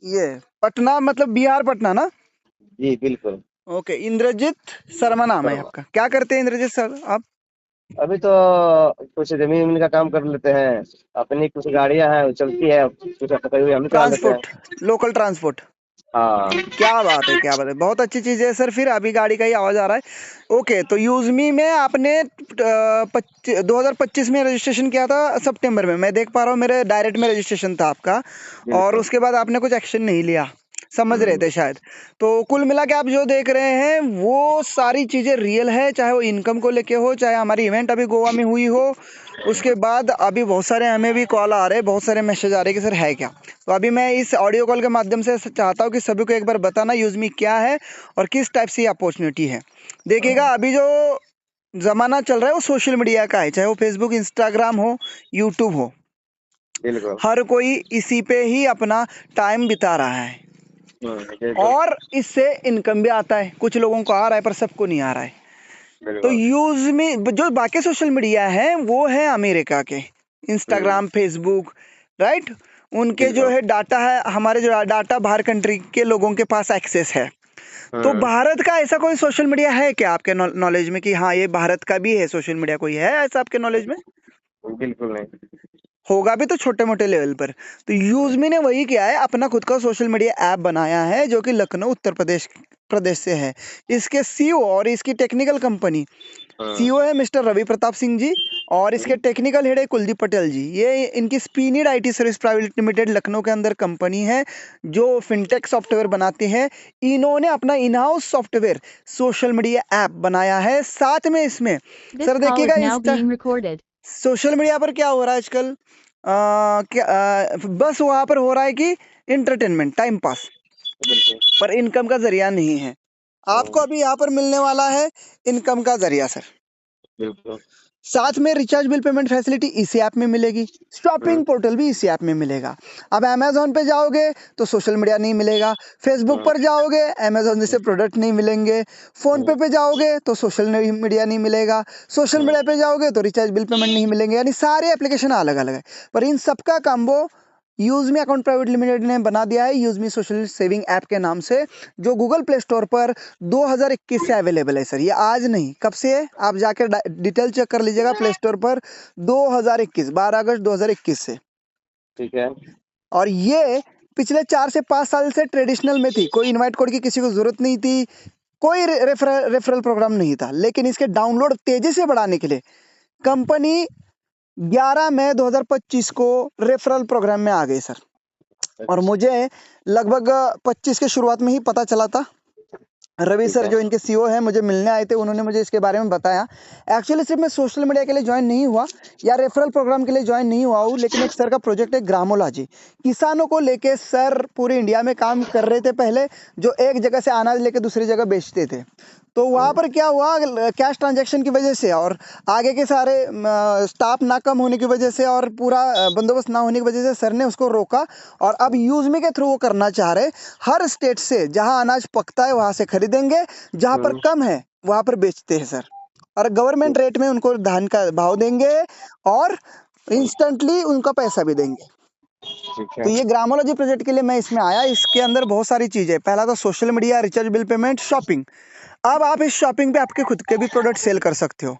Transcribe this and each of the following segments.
ये पटना मतलब बिहार पटना ना? जी बिल्कुल। ओके, इंद्रजीत शर्मा नाम है शर्मा। आपका। क्या करते हैं इंद्रजीत सर आप? अभी तो कुछ जमीन उमीन का काम कर लेते हैं। अपनी कुछ गाड़ियां हैं वो चलती है, कुछ कभी कभी हम चला लेते हैं। Transport, local transport. हाँ। क्या बात है, क्या बात है, बहुत अच्छी चीज़ है सर। फिर अभी गाड़ी का ही आवाज़ आ रहा है। ओके, तो यूज़मी में आपने 2025 में रजिस्ट्रेशन किया था सितंबर में, मैं देख पा रहा हूँ, मेरे डायरेक्ट में रजिस्ट्रेशन था आपका। और बिल्कुल। उसके बाद आपने कुछ एक्शन नहीं लिया, समझ रहे हम्म। थे शायद। तो कुल मिला के आप जो देख रहे हैं वो सारी चीज़ें रियल है, चाहे वो इनकम को लेके हो, चाहे हमारी इवेंट अभी गोवा में हुई हो। उसके बाद अभी बहुत सारे हमें भी कॉल आ रहे हैं, बहुत सारे मैसेज आ रहे हैं कि सर है क्या। तो अभी मैं इस ऑडियो कॉल के माध्यम से चाहता हूँ कि सभी को एक बार बताना यूज़मी क्या है और किस टाइप से अपॉर्चुनिटी है। देखिएगा, हाँ, अभी जो ज़माना चल रहा है वो सोशल मीडिया का है, चाहे वो फेसबुक, इंस्टाग्राम हो, यूट्यूब हो। बिल्कुल। हर कोई इसी पे ही अपना टाइम बिता रहा है बिल्कुल। और इससे इनकम भी आता है। कुछ लोगों को आ रहा है पर सबको नहीं आ रहा है। तो बिल्कुल। यूज में जो बाकी सोशल मीडिया है वो है अमेरिका के, हम्म। Instagram, Facebook, right. उनके जो बिल्कुल। है डाटा है, हमारे जो डाटा बाहर कंट्री के लोगों के पास एक्सेस है। तो हम्म। भारत का ऐसा कोई सोशल मीडिया है क्या आपके नॉलेज में कि हाँ ये भारत का भी है सोशल मीडिया, कोई है ऐसा आपके नॉलेज में? बिल्कुल नहीं। होगा भी तो छोटे मोटे लेवल पर। तो यूजमी ने वही किया है, अपना खुद का सोशल मीडिया ऐप बनाया है जो कि लखनऊ उत्तर प्रदेश प्रदेश से है। इसके सीईओ और इसकी टेक्निकल कंपनी, हाँ। सीईओ है मिस्टर रवि प्रताप सिंह जी, और इसके टेक्निकल हेड है कुलदीप पटेल जी। ये इनकी स्पीनिड IT service private limited Lucknow के अंदर कंपनी है जो फिनटेक सॉफ्टवेयर बनाती है। इन्होंने अपना in house software social media app बनाया है। साथ में इसमें This सर call देखिएगा, is now Insta being recorded. Social media पर क्या हो रहा है आजकल, क्या बस वहां पर हो रहा है कि इंटरटेनमेंट, टाइम पास, बिल्कुल। पर इनकम का जरिया नहीं है। आपको हम्म। अभी यहाँ पर मिलने वाला है इनकम का जरिया सर। बिल्कुल। साथ में रिचार्ज बिल पेमेंट फैसिलिटी इसी ऐप में मिलेगी, हम्म। शॉपिंग पोर्टल भी इसी ऐप में मिलेगा। अब अमेजोन पे जाओगे तो सोशल मीडिया नहीं मिलेगा, फेसबुक हम्म। पर जाओगे अमेजोन जैसे प्रोडक्ट नहीं मिलेंगे, फोन हम्म। पे जाओगे तो सोशल मीडिया नहीं मिलेगा, सोशल हम्म। मीडिया पे जाओगे तो रिचार्ज बिल पेमेंट नहीं मिलेंगे। यानी सारे एप्लीकेशन अलग अलग है, पर इन सबका कॉम्बो यूजमी अकाउंट प्राइवेट लिमिटेड ने बना दिया है यूजमी सोशल सेविंग ऐप के नाम से, जो गूगल प्ले स्टोर पर 2021 से अवेलेबल है सर। ये आज नहीं, कब से है आप जाकर डिटेल चेक कर लीजिएगा प्ले स्टोर पर। 2021, 12 अगस्त 2021 से। ठीक है। और ये पिछले 4 से 5 साल से ट्रेडिशनल में थी, कोई इनवाइट कोड की किसी को जरूरत नहीं थी, कोई रेफरल प्रोग्राम नहीं था। लेकिन इसके डाउनलोड तेजी से बढ़ाने के लिए कंपनी 11 मई 2025 को रेफरल प्रोग्राम में आ गई सर। और अच्छा। मुझे लगभग 25 के शुरुआत में ही पता चला था। रवि ठीक सर है। जो इनके सीईओ हैं मुझे मिलने आए थे, उन्होंने मुझे इसके बारे में बताया। एक्चुअली सिर्फ मैं सोशल मीडिया के लिए ज्वाइन नहीं हुआ या रेफरल प्रोग्राम के लिए ज्वाइन नहीं हुआ हूँ, लेकिन एक सर का प्रोजेक्ट है ग्रामोलॉजी, किसानों को लेके सर पूरे इंडिया में काम कर रहे थे पहले, जो एक जगह से अनाज लेके दूसरी जगह बेचते थे। तो वहाँ पर क्या हुआ, कैश ट्रांजैक्शन की वजह से और आगे के सारे स्टाफ ना कम होने की वजह से और पूरा बंदोबस्त ना होने की वजह से सर ने उसको रोका। और अब यूजमी के थ्रू वो करना चाह रहे, हर स्टेट से जहां अनाज पकता है वहां से खरीदेंगे, जहां पर हम्म। कम है वहां पर बेचते हैं सर। और गवर्नमेंट रेट में उनको धान का भाव देंगे और इंस्टेंटली उनका पैसा भी देंगे। ठीक तो है। ये ग्रामोलॉजी प्रोजेक्ट के लिए मैं इसमें आया। इसके अंदर बहुत सारी चीजें, पहला तो social media, recharge bill payment, shopping. अब आप इस शॉपिंग पे आपके खुद के भी प्रोडक्ट सेल कर सकते हो।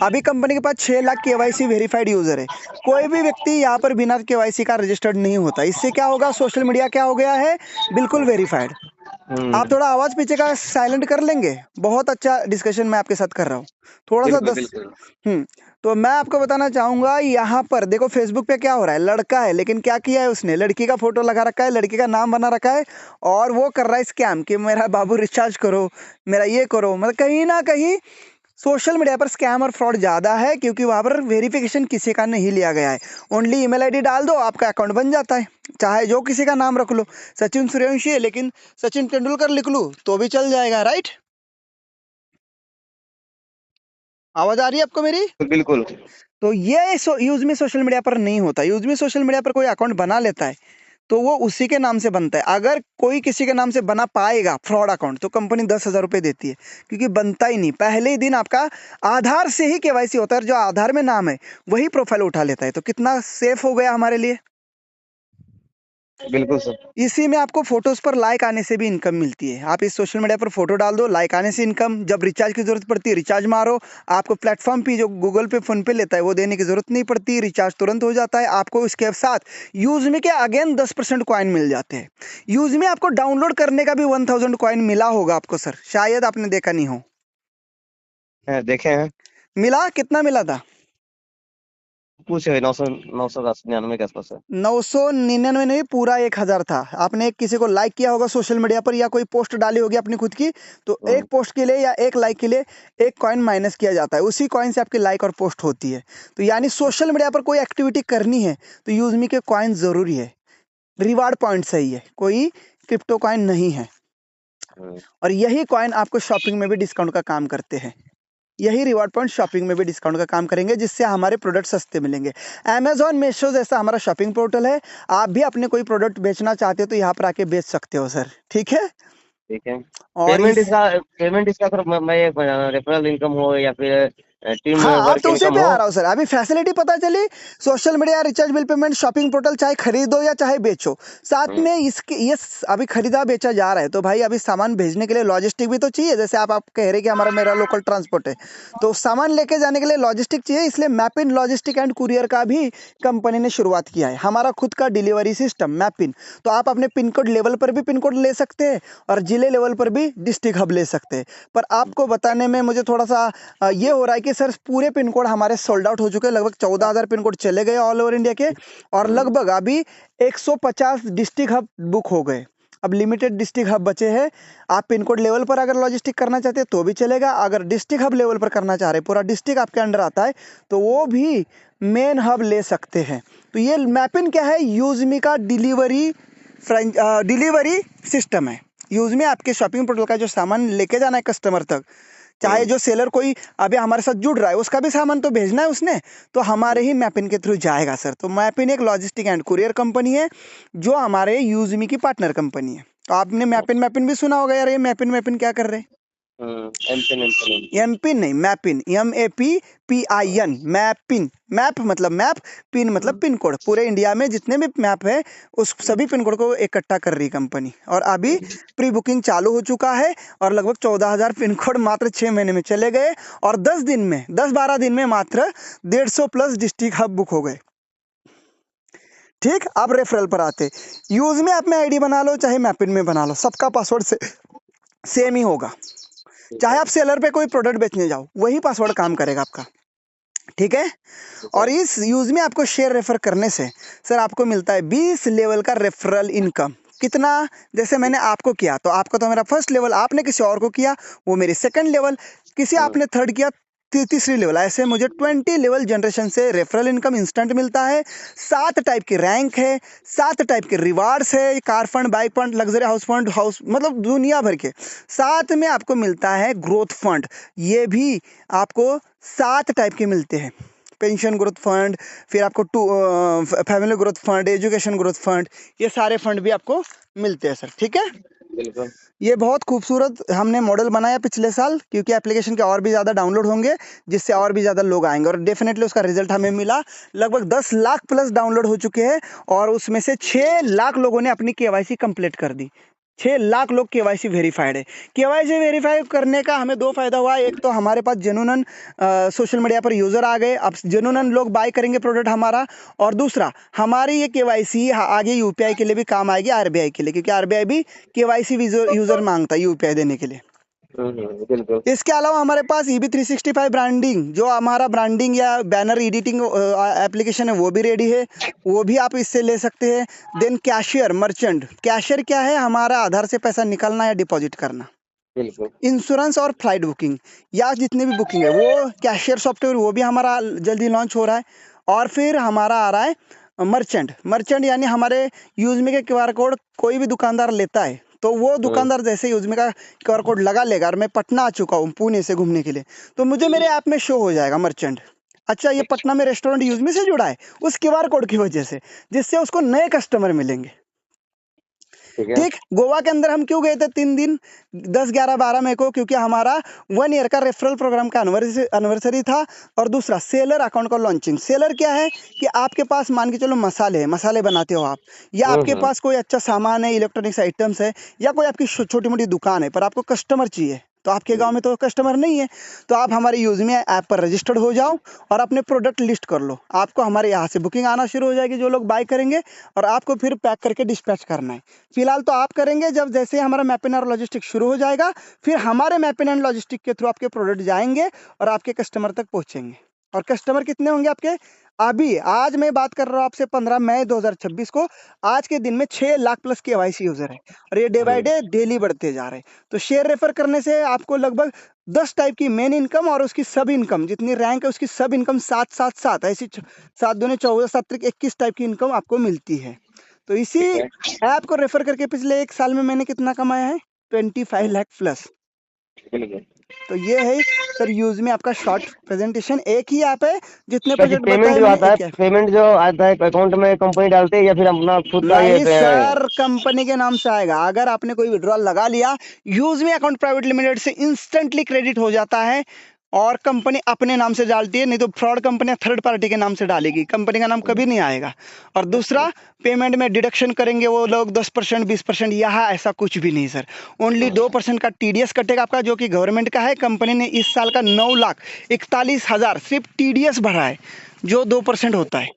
अभी कंपनी के पास 6 लाख केवाईसी वेरीफाइड यूजर है। कोई भी व्यक्ति यहाँ पर बिना केवाईसी का रजिस्टर्ड नहीं होता। इससे क्या होगा, सोशल मीडिया क्या हो गया है, बिल्कुल वेरीफाइड। आप हम्म। थोड़ा आवाज पीछे का साइलेंट कर लेंगे, बहुत अच्छा डिस्कशन मैं आपके साथ कर रहा हूँ। थोड़ा सा बिल्कुल। 10। बिल्कुल। तो मैं आपको बताना चाहूंगा, यहाँ पर देखो फेसबुक पे क्या हो रहा है, लड़का है लेकिन क्या किया है उसने, लड़की का फोटो लगा रखा है, लड़की का नाम बना रखा है, और वो कर रहा है स्कैम कि मेरा बाबू रिचार्ज करो, मेरा ये करो। मतलब कहीं ना कहीं सोशल मीडिया पर स्कैम और फ्रॉड ज्यादा है, क्योंकि वहां पर वेरिफिकेशन किसी का नहीं लिया गया है। ओनली ईमेल आईडी डाल दो, आपका अकाउंट बन जाता है, चाहे जो किसी का नाम रख लो। सचिन सूर्यवंशी है लेकिन सचिन तेंदुलकर लिख लूं तो भी चल जाएगा, राइट। आवाज आ रही है आपको मेरी? बिल्कुल। तो ये यूज में सोशल मीडिया पर नहीं होता। यूज में सोशल मीडिया पर कोई अकाउंट बना लेता है तो वो उसी के नाम से बनता है। अगर कोई किसी के नाम से बना पाएगा फ्रॉड अकाउंट तो कंपनी 10,000 रुपये देती है, क्योंकि बनता ही नहीं। पहले ही दिन आपका आधार से ही केवाईसी होता है, और जो आधार में नाम है वही प्रोफाइल उठा लेता है। तो कितना सेफ हो गया हमारे लिए। बिल्कुल सर। इसी में आपको फोटोज पर लाइक आने से भी इनकम मिलती है। आप इस सोशल मीडिया पर फोटो डाल दो, लाइक आने से इनकम। जब रिचार्ज की जरूरत पड़ती है रिचार्ज मारो, आपको प्लेटफॉर्म पे जो गूगल पे फोन पे लेता है वो देने की जरूरत नहीं पड़ती, रिचार्ज तुरंत हो जाता है। आपको इसके साथ यूज में के अगेन 10% कॉइन मिल जाते हैं। यूज में आपको डाउनलोड करने का भी 1000 कॉइन मिला होगा आपको सर, शायद आपने देखा नहीं हो। देखे हैं। मिला, कितना मिला था? कुछ है 999 के आसपास है। 999 नहीं, पूरा 1000 था। आपने एक किसी को लाइक किया होगा सोशल मीडिया पर, या कोई पोस्ट डाली होगी अपनी खुद की, तो एक पोस्ट के लिए या एक लाइक के लिए एक कॉइन माइनस किया जाता है। उसी कॉइन से आपकी लाइक और पोस्ट होती है। तो यानी सोशल मीडिया पर कोई एक्टिविटी करनी है तो यूजमी के कॉइन जरूरी है। रिवार्ड पॉइंट सही है, कोई क्रिप्टो कॉइन नहीं है। और यही कॉइन आपको शॉपिंग में भी डिस्काउंट का काम करते हैं। यही रिवॉर्ड पॉइंट शॉपिंग में भी डिस्काउंट का काम करेंगे, जिससे हमारे प्रोडक्ट सस्ते मिलेंगे। अमेजॉन, मीशो जैसा हमारा शॉपिंग पोर्टल है। आप भी अपने कोई प्रोडक्ट बेचना चाहते हो तो यहाँ पर आके बेच सकते हो सर, ठीक है। ठीक है। और इस पेमेंट इसका सर मैं रेफरल इनकम हो या फिर टीम हाँ, अब वर्क तो उसी इनकम पे हो। आ रहा हूँ सर। अभी फैसिलिटी पता चली, social media, recharge bill payment, shopping portal, चाहे खरीदो या चाहे बेचो, साथ में इसके ये अभी खरीदा बेचा जा रहा है। तो भाई अभी सामान भेजने के लिए लॉजिस्टिक भी तो चाहिए। जैसे आप कह रहे कि हमारा मेरा लोकल ट्रांसपोर्ट है, तो सामान लेके जाने के लिए लॉजिस्टिक चाहिए। इसलिए मैपिन लॉजिस्टिक एंड कुरियर का भी कंपनी ने शुरुआत किया है, हमारा खुद का डिलीवरी सिस्टम मैपिन। तो आप अपने पिन कोड लेवल पर भी पिन कोड ले सकते हैं और जिले लेवल पर भी डिस्ट्रिक्ट हब ले सकते हैं। पर आपको बताने में मुझे थोड़ा सा ये हो रहा है कि सर पूरे पिन कोड हमारे सोल्ड आउट हो चुके हैं। लगभग 14,000 पिन कोड चले गए ऑल ओवर इंडिया के, और लगभग अभी 150 डिस्ट्रिक्ट हब बुक हो गए। अब लिमिटेड डिस्ट्रिक्ट हब बचे हैं। आप पिन कोड लेवल पर अगर लॉजिस्टिक करना चाहते हैं तो भी चलेगा। अगर डिस्ट्रिक्ट हब लेवल पर करना चाह रहे हैं, पूरा डिस्ट्रिक्ट आपके अंडर आता है, तो वो भी मेन हब ले सकते हैं। तो ये मैपिन क्या है? यूजमी का डिलीवरी सिस्टम है। यूजमी आपके शॉपिंग पोर्टल का जो सामान लेके जाना है कस्टमर तक, चाहे जो सेलर कोई अभी हमारे साथ जुड़ रहा है उसका भी सामान तो भेजना है उसने, तो हमारे ही मैपिन के थ्रू जाएगा सर। तो मैपिन एक लॉजिस्टिक एंड कुरियर कंपनी है जो हमारे यूजमी की पार्टनर कंपनी है। तो आपने मैपिन मैपिन भी सुना होगा यार। ये मैपिन मैपिन क्या कर रहे हैं? एमपिन नहीं, मैपिन, MAPPIN, मैपिन। मैप मतलब मैप, पिन मतलब पिन कोड। पूरे इंडिया में जितने भी मैप है उस सभी पिन कोड को इकट्ठा कर रही कंपनी। और अभी प्री बुकिंग चालू हो चुका है और लगभग 14,000 पिन कोड मात्र 6 महीने में चले गए। और 10-12 दिन में मात्र 150 प्लस डिस्ट्रिक्ट हब बुक हो गए। ठीक, अब रेफरल पर आते। यूज में आप में आईडी बना लो चाहे मैपिन में बना लो, सबका पासवर्ड सेम ही होगा। चाहे आप सेलर पे कोई प्रोडक्ट बेचने जाओ, वही पासवर्ड काम करेगा आपका, ठीक है। और इस यूज में आपको शेयर रेफर करने से सर आपको मिलता है 20 लेवल का रेफरल इनकम। कितना? जैसे मैंने आपको किया तो आपका तो मेरा फर्स्ट लेवल, आपने किसी और को किया वो मेरी सेकंड लेवल, किसी आपने थर्ड किया तीसरी लेवल। ऐसे मुझे 20 लेवल जनरेशन से रेफरल इनकम इंस्टेंट मिलता है। 7 टाइप के रैंक है, 7 टाइप के रिवार्ड्स है, car fund, bike fund, luxury house fund, house मतलब दुनिया भर के। साथ में आपको मिलता है ग्रोथ फंड, ये भी आपको 7 टाइप के मिलते हैं। पेंशन ग्रोथ फंड, फिर आपको family growth fund, education growth fund, ये सारे फंड भी आपको मिलते हैं सर, ठीक है। बिल्कुल। ये बहुत खूबसूरत हमने मॉडल बनाया पिछले साल, क्योंकि एप्लीकेशन के और भी ज़्यादा डाउनलोड होंगे जिससे और भी ज़्यादा लोग आएंगे। और डेफिनेटली उसका रिजल्ट हमें मिला। लगभग 10 लाख प्लस डाउनलोड हो चुके हैं और उसमें से 6 लाख लोगों ने अपनी KYC कंप्लीट कर दी। 6 लाख लोग KYC वेरीफाइड है। KYC वेरीफाई करने का हमें 2 फायदा हुआ। एक तो हमारे पास जेन्युइन सोशल मीडिया पर यूजर आ गए, अब जेन्युइन लोग बाय करेंगे प्रोडक्ट हमारा। और दूसरा, हमारी ये KYC आगे UPI के लिए भी काम आएगी, RBI के लिए, क्योंकि RBI भी KYC यूजर मांगता है UPI देने के लिए। बिल्कुल। इसके अलावा हमारे पास EB365 ब्रांडिंग, जो हमारा ब्रांडिंग या बैनर एडिटिंग एप्लीकेशन है वो भी रेडी है, वो भी आप इससे ले सकते हैं। Then cashier, merchant. कैशियर क्या है? हमारा आधार से पैसा निकालना या डिपॉजिट करना। बिल्कुल। इंश्योरेंस और फ्लाइट बुकिंग या जितने भी बुकिंग है वो कैशियर सॉफ्टवेयर, वो भी हमारा जल्दी लॉन्च हो रहा है। और फिर हमारा आ रहा है मर्चेंट। मर्चेंट यानी हमारे यूजमी के QR कोड कोई भी दुकानदार लेता है तो वो दुकानदार जैसे यूजमी का QR कोड लगा लेगा, और मैं पटना आ चुका हूँ पुणे से घूमने के लिए, तो मुझे मेरे ऐप में शो हो जाएगा मर्चेंट। अच्छा, ये पटना में रेस्टोरेंट यूजमी से जुड़ा है उस QR कोड की वजह से, जिससे उसको नए कस्टमर मिलेंगे। ठीक है। ठीक, गोवा के अंदर हम क्यों गए थे 3 दिन 10 11 12 मई को, क्योंकि हमारा 1 ईयर का रेफरल प्रोग्राम का एनिवर्सरी था। और दूसरा सेलर अकाउंट का लॉन्चिंग। सेलर क्या है कि आपके पास मान के चलो मसाले है, मसाले बनाते हो आप, या आपके हम्म। पास कोई अच्छा सामान है, इलेक्ट्रॉनिक्स आइटम्स है, या कोई आपकी छोटी मोटी दुकान है, पर आपको कस्टमर चाहिए, तो आपके गांव में तो कस्टमर नहीं है, तो आप हमारे यूजमी ऐप पर रजिस्टर्ड हो जाओ और अपने प्रोडक्ट लिस्ट कर लो। आपको हमारे यहाँ से बुकिंग आना शुरू हो जाएगी, जो लोग बाय करेंगे, और आपको फिर पैक करके डिस्पैच करना है। फिलहाल तो आप करेंगे, जब जैसे ही हमारा मैपिंग और लॉजिस्टिक शुरू हो जाएगा, फिर हमारे मैपिंग एंड लॉजिस्टिक के थ्रू आपके प्रोडक्ट जाएंगे और आपके कस्टमर तक पहुंचेंगे। और कस्टमर कितने होंगे आपके? अभी आज मैं बात कर रहा हूँ आपसे 15 मई 2026 को, आज के दिन में 6 लाख प्लस KYC यूजर है, और ये डे बाय डे डेली बढ़ते जा रहे हैं। तो शेयर रेफर करने से आपको लगभग 10 टाइप की मेन इनकम और उसकी सब इनकम, जितनी रैंक है उसकी सब इनकम 7 ऐसी 7 दूनी 14 7 त्रिक 21 टाइप की इनकम आपको मिलती है। तो इसी ऐप को रेफर करके पिछले 1 साल में मैंने कितना कमाया है? 25 लाख प्लस। बिल्कुल। तो ये है सर यूज में आपका शॉर्ट प्रेजेंटेशन। एक ही ऐप है, जितने तो जी प्रोजेक्ट पेमेंट बताए जो मैंने आता है, एक ही ऐप। पेमेंट जो आता है अकाउंट में कंपनी डालती है या फिर अपना खुद का ये नहीं सर, कंपनी के नाम से आएगा। अगर आपने कोई विड्रॉल लगा लिया, यूज में अकाउंट प्राइवेट लिमिटेड से इंस्टेंटली क्रेडिट हो जाता है, और कंपनी अपने नाम से डालती है, नहीं तो फ्रॉड कंपनी थर्ड पार्टी के नाम से डालेगी, कंपनी का नाम कभी नहीं आएगा। और दूसरा, पेमेंट में डिडक्शन करेंगे वो लोग 10% 20%, यहाँ ऐसा कुछ भी नहीं सर। ओनली 2% का TDS कटेगा आपका, जो कि गवर्नमेंट का है। कंपनी ने इस साल का 9,41,000 सिर्फ TDS भरा है, जो 2% होता है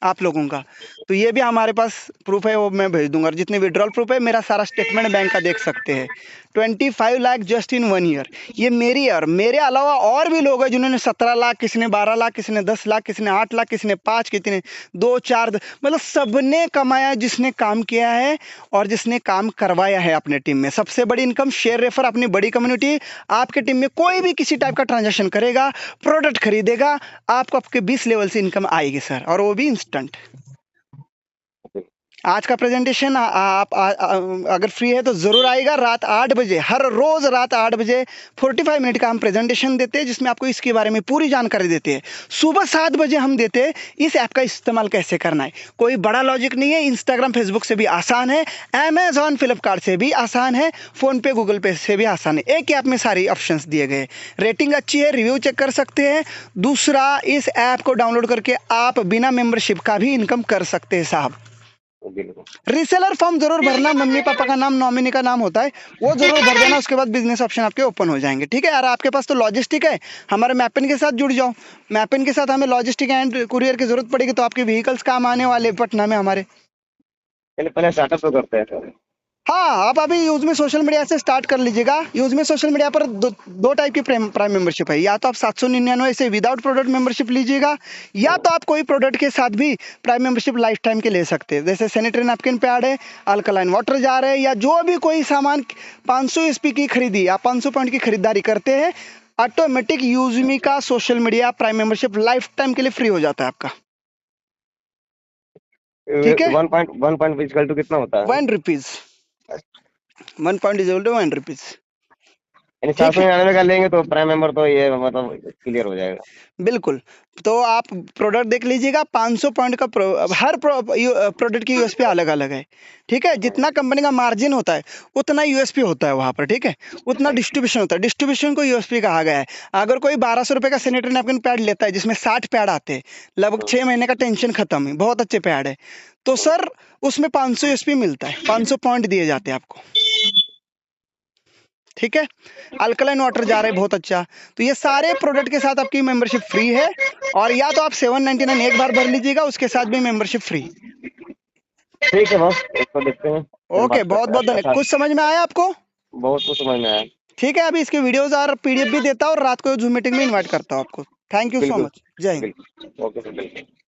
आप लोगों का। तो ये भी हमारे पास प्रूफ है, वो मैं भेज दूंगा। और जितने विड्रॉल प्रूफ है, मेरा सारा स्टेटमेंट बैंक का देख सकते हैं। 25 लाख जस्ट इन 1 ईयर। ये मेरी है, और मेरे अलावा और भी लोग हैं जिन्होंने 17 लाख, किसी ने 12 लाख, किसी ने 10 लाख, किसी ने 8 लाख, किसी ने 5, किसी ने 2 4, मतलब सबने कमाया जिसने काम किया है और जिसने काम करवाया है अपने टीम में। सबसे बड़ी इनकम शेयर रेफर, अपनी बड़ी कम्युनिटी। आपके टीम में कोई भी किसी टाइप का ट्रांजेक्शन करेगा, प्रोडक्ट खरीदेगा, आपको आपके 20 लेवल से इनकम आएगी सर, और वो भी इंस्टेंट। आज का प्रेजेंटेशन आप अगर फ्री है तो जरूर आएगा। रात 8 बजे, हर रोज रात 8 बजे 45 मिनट का हम प्रेजेंटेशन देते हैं, जिसमें आपको इसके बारे में पूरी जानकारी देते हैं। सुबह 7 बजे हम देते हैं इस ऐप का इस्तेमाल कैसे करना है। कोई बड़ा लॉजिक नहीं है, इंस्टाग्राम फेसबुक से भी आसान है, अमेजॉन फ्लिपकार्ट से भी आसान है, फोन पे गूगल पे से भी आसान है। एक ऐप में सारी ऑप्शंस दिए गए। रेटिंग अच्छी है, रिव्यू चेक कर सकते हैं। दूसरा, इस ऐप को डाउनलोड करके आप बिना मेंबरशिप का भी इनकम कर सकते हैं साहब। रीसेलर फॉर्म जरूर भरना, मम्मी पापा का नाम, नॉमिनी का नाम होता है, वो जरूर भर देना। उसके बाद बिजनेस ऑप्शन आपके ओपन हो जाएंगे। ठीक है यार, आपके पास तो लॉजिस्टिक है, हमारे मैपिन के साथ जुड़ जाओ। मैपिन के साथ हमें लॉजिस्टिक एंड कुरियर की जरूरत पड़ेगी, तो आपके व्हीकल्स काम आने वाले पटना में हमारे। पहले स्टार्टअप तो करते हैं सर। हाँ, आप अभी यूज में सोशल मीडिया से स्टार्ट कर लीजिएगा। यूज में सोशल मीडिया पर दो टाइप की प्राइम मेंबरशिप है। या तो आप 799 से विदाउट प्रोडक्ट मेंबरशिप लीजिएगा, या तो आप कोई प्रोडक्ट के साथ भी प्राइम मेंबरशिप लाइफ टाइम के ले सकते हैं। जैसे सैनिटरी नैपकिन पैड है, अल्कलाइन वाटर जार है, या जो भी कोई सामान 500 SP की खरीदी या 500 पॉइंट की खरीदारी करते हैं, ऑटोमेटिक यूजमी का social media prime membership life time के लिए फ्री हो जाता है आपका। ठीक है, 1 पॉइंट इक्वल टू कितना होता है? 1 rupees. 1 point is equal to 1 rupees. यानी 799 का लेंगे तो प्राइम मेंबर तो ये मतलब क्लियर हो जाएगा। बिल्कुल। तो आप प्रोडक्ट देख लीजिएगा, 500 पॉइंट का हर प्रोडक्ट की USP अलग अलग है। ठीक है, जितना कंपनी का मार्जिन होता है उतना USP होता है वहां पर। ठीक है, उतना डिस्ट्रीब्यूशन होता है, डिस्ट्रीब्यूशन को USP कहा गया है। अगर कोई 1200 रुपए का सैनिटरी नैपकिन पैड लेता है, जिसमें 60 पैड आते हैं, लगभग 6 महीने का टेंशन खत्म है, बहुत अच्छे पैड है, तो सर उसमें 500 USP मिलता है, 500 पॉइंट दिए जाते हैं आपको। ठीक है, अल्कलाइन वाटर जा रहा है, बहुत अच्छा। तो ये सारे प्रोडक्ट के साथ आपकी मेंबरशिप फ्री है, और या तो आप 799 एक बार भर लीजिएगा, उसके साथ भी मेंबरशिप फ्री। ठीक है बॉस, इसको देखते हैं। ओके, बहुत बहुत धन्यवाद। कुछ समझ में आया आपको? बहुत कुछ समझ में आया। ठीक है, अभी इसके वीडियोस और PDF भी देता हूँ, और रात को जूम मीटिंग में इन्वाइट करता हूँ आपको। Thank you so much. जय हिंद। ओके।